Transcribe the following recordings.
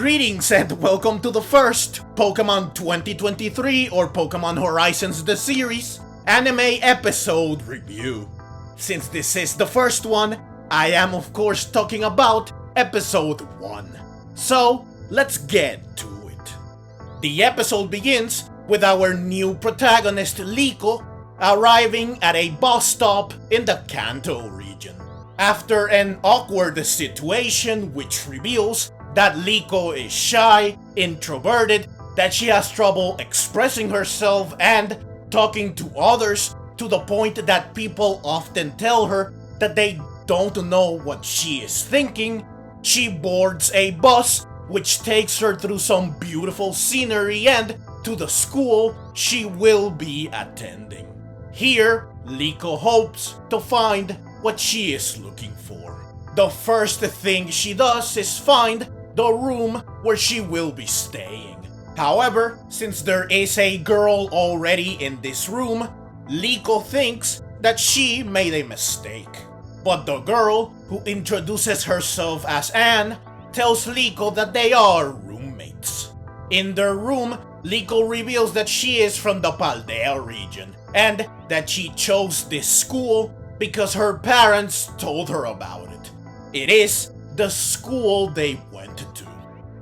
Greetings and welcome to the first Pokemon 2023 or Pokemon Horizons the series anime episode review. Since this is the first one, I am of course talking about episode 1. So, let's get to it. The episode begins with our new protagonist Liko arriving at a bus stop in the Kanto region. After an awkward situation which reveals that Liko is shy, introverted, that she has trouble expressing herself and talking to others to the point that people often tell her that they don't know what she is thinking, she boards a bus which takes her through some beautiful scenery and to the school she will be attending. Here, Liko hopes to find what she is looking for. The first thing she does is find the room where she will be staying. However, since there is a girl already in this room, Liko thinks that she made a mistake. But the girl, who introduces herself as Anne, tells Liko that they are roommates. In their room, Liko reveals that she is from the Paldea region and that she chose this school because her parents told her about it. It is the school they went to.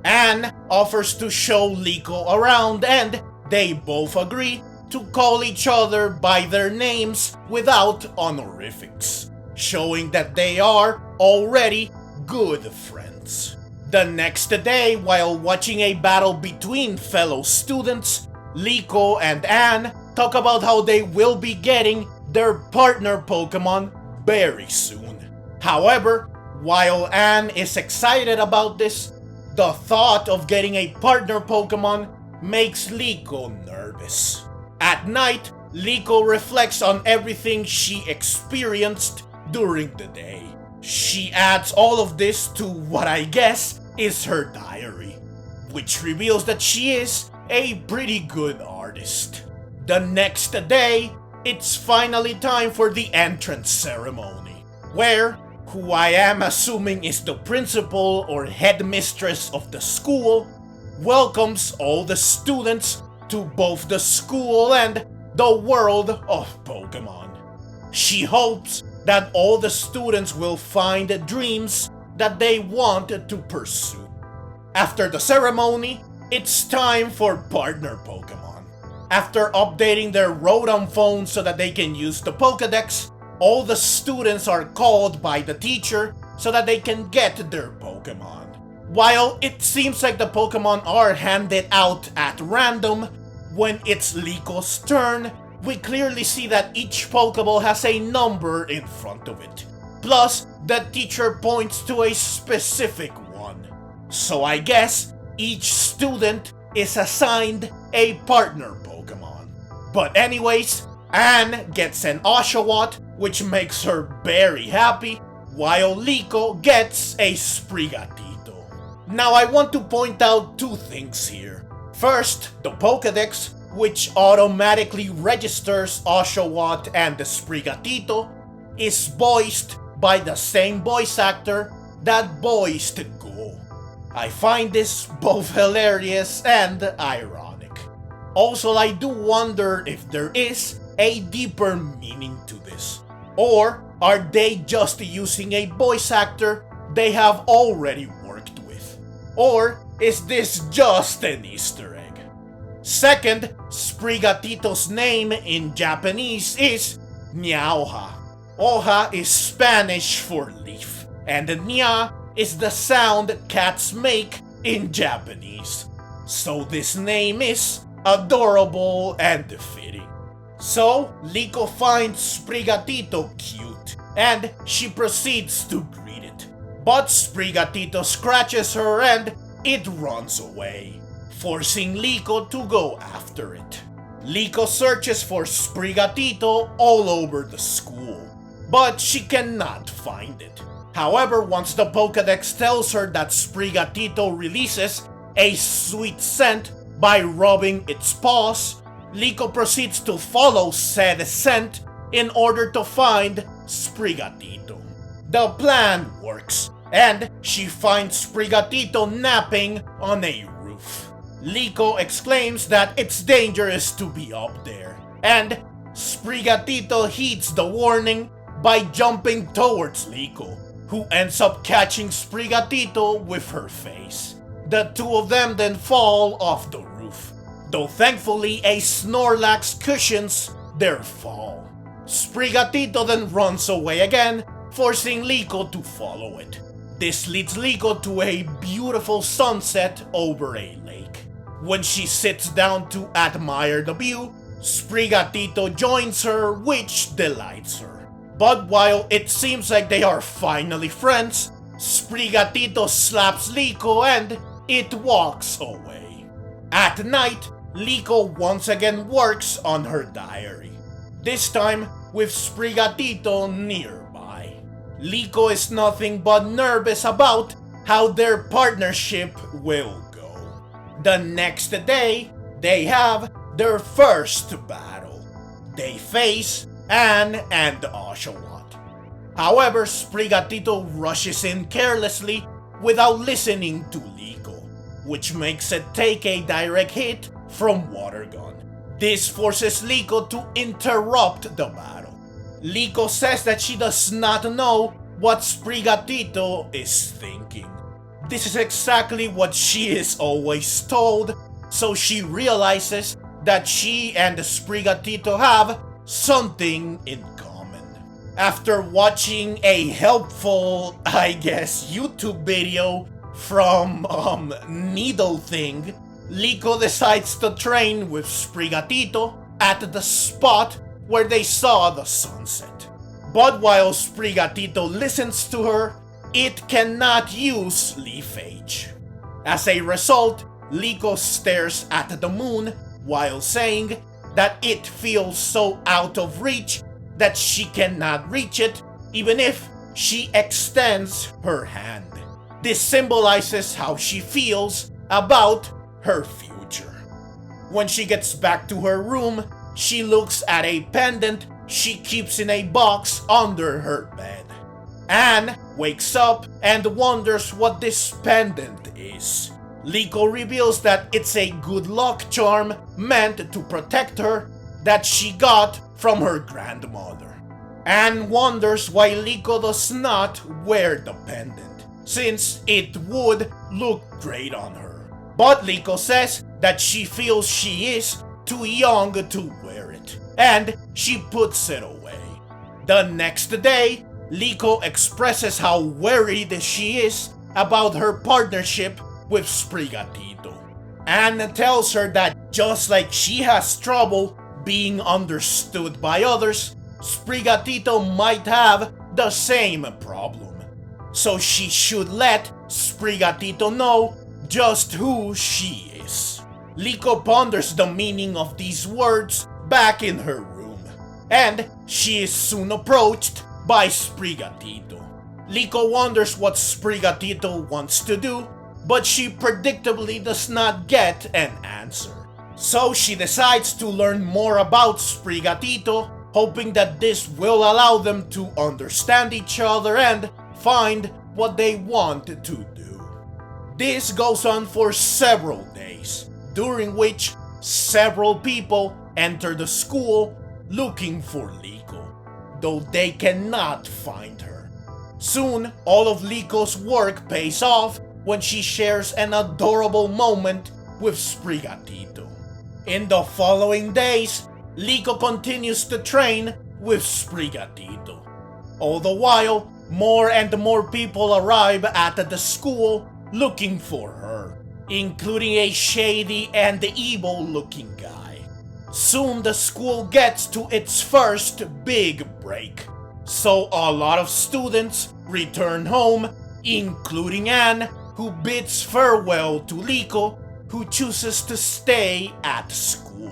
Anne offers to show Liko around and they both agree to call each other by their names without honorifics, showing that they are already good friends. The next day, while watching a battle between fellow students, Liko and Anne talk about how they will be getting their partner Pokemon very soon. However, while Anne is excited about this, the thought of getting a partner Pokemon makes Liko nervous. At night, Liko reflects on everything she experienced during the day. She adds all of this to what I guess is her diary, which reveals that she is a pretty good artist. The next day, it's finally time for the entrance ceremony, where who I am assuming is the principal or headmistress of the school, welcomes all the students to both the school and the world of Pokemon. She hopes that all the students will find dreams that they want to pursue. After the ceremony, it's time for partner Pokemon. After updating their Rotom phone so that they can use the Pokedex, all the students are called by the teacher so that they can get their Pokemon. While it seems like the Pokemon are handed out at random, when it's Liko's turn, we clearly see that each Pokeball has a number in front of it. Plus, the teacher points to a specific one. So I guess each student is assigned a partner Pokemon. But anyways, Anne gets an Oshawott, which makes her very happy, while Liko gets a Sprigatito. Now I want to point out two things here. First, the Pokedex, which automatically registers Oshawott and the Sprigatito, is voiced by the same voice actor that voiced Go. I find this both hilarious and ironic. Also, I do wonder if there is a deeper meaning to this. Or are they just using a voice actor they have already worked with? Or is this just an Easter egg? Second, Sprigatito's name in Japanese is Nyauha. Oha is Spanish for leaf, and Nya is the sound cats make in Japanese. So this name is adorable and fitting. So, Liko finds Sprigatito cute, and she proceeds to greet it. But Sprigatito scratches her and it runs away, forcing Liko to go after it. Liko searches for Sprigatito all over the school, but she cannot find it. However, once the Pokedex tells her that Sprigatito releases a sweet scent by rubbing its paws, Liko proceeds to follow said scent in order to find Sprigatito. The plan works, and she finds Sprigatito napping on a roof. Liko exclaims that it's dangerous to be up there, and Sprigatito heeds the warning by jumping towards Liko, who ends up catching Sprigatito with her face. The two of them then fall off the roof, though thankfully a Snorlax cushions their fall. Sprigatito then runs away again, forcing Liko to follow it. This leads Liko to a beautiful sunset over a lake. When she sits down to admire the view, Sprigatito joins her, which delights her. But while it seems like they are finally friends, Sprigatito slaps Liko and it walks away. At night, Liko once again works on her diary, this time with Sprigatito nearby. Liko is nothing but nervous about how their partnership will go. The next day, they have their first battle. They face Anne and Oshawott. However, Sprigatito rushes in carelessly without listening to Liko, which makes it take a direct hit from Water Gun. This forces Liko to interrupt the battle. Liko says that she does not know what Sprigatito is thinking. This is exactly what she is always told, so she realizes that she and Sprigatito have something in common. After watching a helpful, I guess, YouTube video from Needle Thing, Liko decides to train with Sprigatito at the spot where they saw the sunset. But while Sprigatito listens to her, it cannot use Leaf Age. As a result, Liko stares at the moon while saying that it feels so out of reach that she cannot reach it even if she extends her hand. This symbolizes how she feels about her future. When she gets back to her room, she looks at a pendant she keeps in a box under her bed. Anne wakes up and wonders what this pendant is. Liko reveals that it's a good luck charm meant to protect her that she got from her grandmother. Anne wonders why Liko does not wear the pendant, since it would look great on her. But Liko says that she feels she is too young to wear it, and she puts it away. The next day, Liko expresses how worried she is about her partnership with Sprigatito. Anne tells her that just like she has trouble being understood by others, Sprigatito might have the same problem. So she should let Sprigatito know just who she is. Liko ponders the meaning of these words back in her room, and she is soon approached by Sprigatito. Liko wonders what Sprigatito wants to do, but she predictably does not get an answer. So she decides to learn more about Sprigatito, hoping that this will allow them to understand each other and find what they want to do. This goes on for several days, during which several people enter the school looking for Liko, though they cannot find her. Soon, all of Liko's work pays off when she shares an adorable moment with Sprigatito. In the following days, Liko continues to train with Sprigatito. All the while, more and more people arrive at the school looking for her, including a shady and evil looking guy. Soon the school gets to its first big break, so a lot of students return home, including Anne, who bids farewell to Liko, who chooses to stay at school.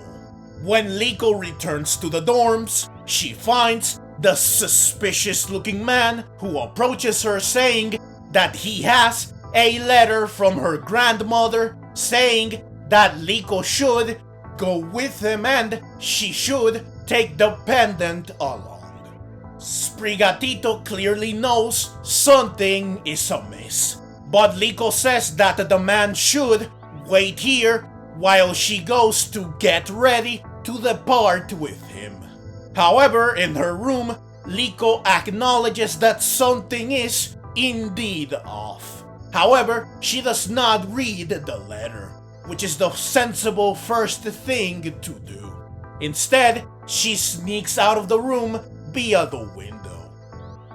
When Liko returns to the dorms, she finds the suspicious-looking man who approaches her saying that he has a letter from her grandmother saying that Liko should go with him and she should take the pendant along. Sprigatito clearly knows something is amiss, but Liko says that the man should wait here while she goes to get ready to depart with him. However, in her room, Liko acknowledges that something is indeed off. However, she does not read the letter, which is the sensible first thing to do. Instead, she sneaks out of the room via the window.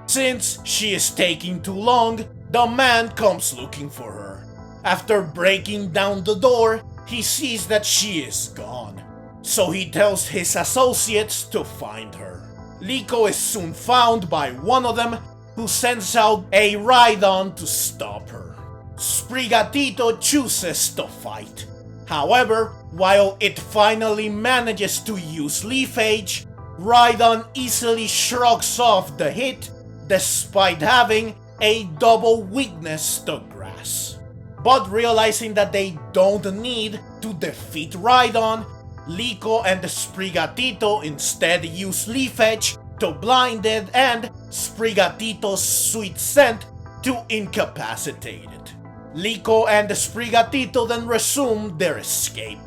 Since she is taking too long, the man comes looking for her. After breaking down the door, he sees that she is gone, so he tells his associates to find her. Liko is soon found by one of them, who sends out a Rhydon to stop her. Sprigatito chooses to fight. However, while it finally manages to use Leafage, Rhydon easily shrugs off the hit despite having a double weakness to grass. But realizing that they don't need to defeat Rhydon, Liko and Sprigatito instead use Leafage to blind it and Sprigatito's sweet scent to incapacitate it. Liko and Sprigatito then resume their escape,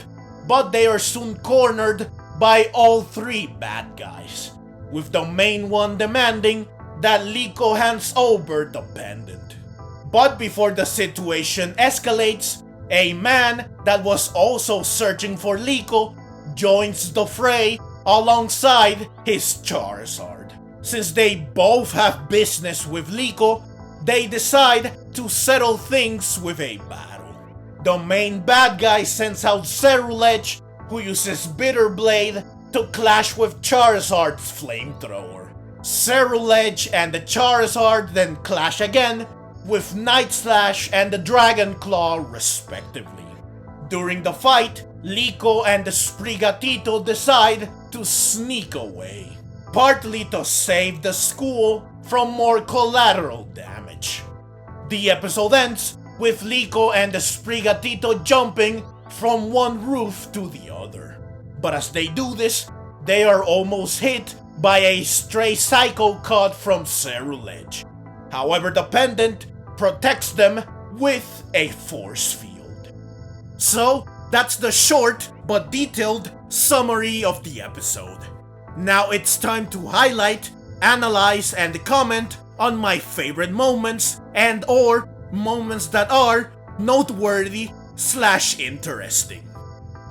but they are soon cornered by all three bad guys, with the main one demanding that Liko hands over the pendant. But before the situation escalates, a man that was also searching for Liko joins the fray alongside his Charizard. Since they both have business with Liko, they decide to settle things with a battle. The main bad guy sends out Cerulege, who uses Bitter Blade to clash with Charizard's flamethrower. Cerulege and the Charizard then clash again with Night Slash and the Dragon Claw respectively. During the fight, Liko and the Sprigatito decide to sneak away, partly to save the school from more collateral damage. The episode ends with Liko and the Sprigatito jumping from one roof to the other. But as they do this, they are almost hit by a stray Psycho Cut from Cerulege. However, the pendant protects them with a force field. So, that's the short but detailed summary of the episode. Now it's time to highlight, analyze, and comment on my favorite moments and or moments that are noteworthy / interesting.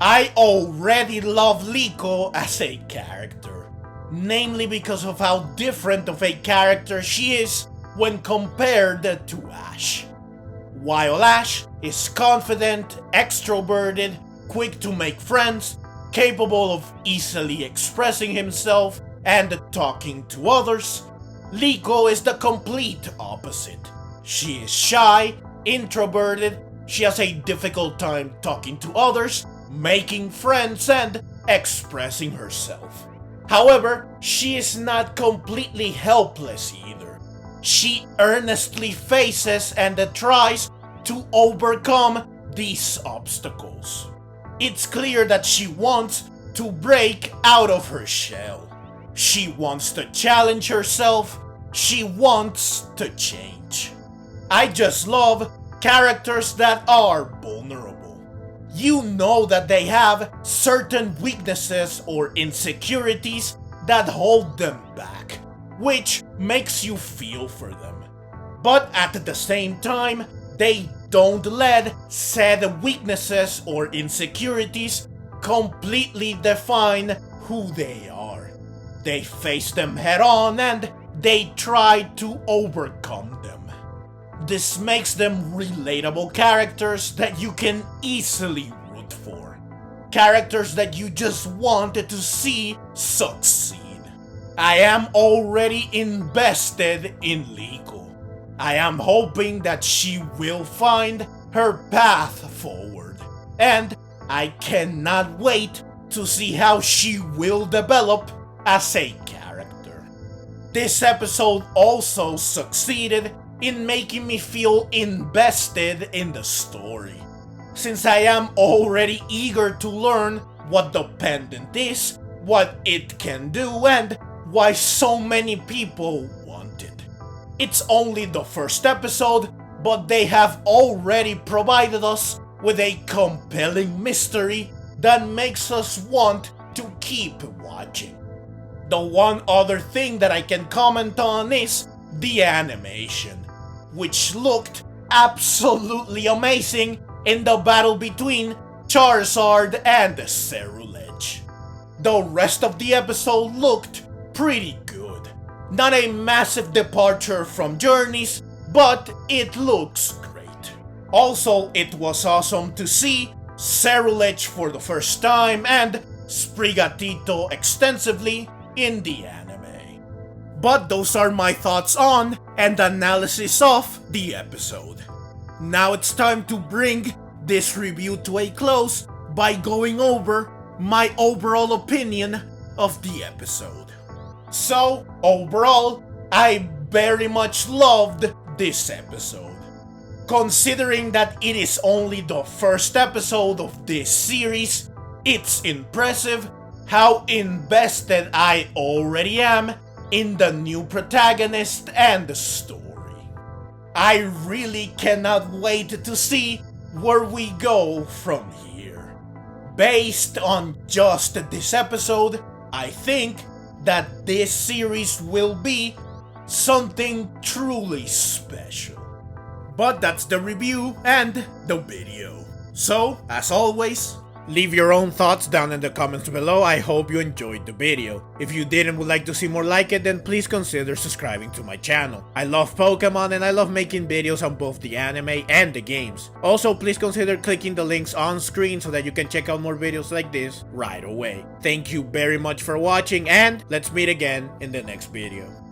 I already love Liko as a character, namely because of how different of a character she is when compared to Ash. While Ash is confident, extroverted, quick to make friends, capable of easily expressing himself and talking to others, Liko is the complete opposite. She is shy, introverted, she has a difficult time talking to others, making friends, and expressing herself. However, she is not completely helpless either. She earnestly faces and tries to overcome these obstacles. It's clear that she wants to break out of her shell. She wants to challenge herself. She wants to change. I just love characters that are vulnerable. You know that they have certain weaknesses or insecurities that hold them back, which makes you feel for them. But at the same time, they don't let said weaknesses or insecurities completely define who they are. They face them head on and they try to overcome them. This makes them relatable characters that you can easily root for. Characters that you just wanted to see succeed. I am already invested in Liko. I am hoping that she will find her path forward. And I cannot wait to see how she will develop as a character. This episode also succeeded in making me feel invested in the story, since I am already eager to learn what the pendant is, what it can do, and why so many people want it. It's only the first episode, but they have already provided us with a compelling mystery that makes us want to keep watching. The one other thing that I can comment on is the animation, which looked absolutely amazing in the battle between Charizard and Cerulege. The rest of the episode looked pretty good. Not a massive departure from Journeys, but it looks great. Also, it was awesome to see Cerulege for the first time and Sprigatito extensively in the anime. But those are my thoughts on and analysis of the episode. Now it's time to bring this review to a close by going over my overall opinion of the episode. So, overall, I very much loved this episode. Considering that it is only the first episode of this series, it's impressive how invested I already am in the new protagonist and the story. I really cannot wait to see where we go from here. Based on just this episode, I think that this series will be something truly special. But that's the review and the video. So, as always, leave your own thoughts down in the comments below. I hope you enjoyed the video. If you did and would like to see more like it, then please consider subscribing to my channel. I love Pokemon and I love making videos on both the anime and the games. Also, please consider clicking the links on screen so that you can check out more videos like this right away. Thank you very much for watching and let's meet again in the next video.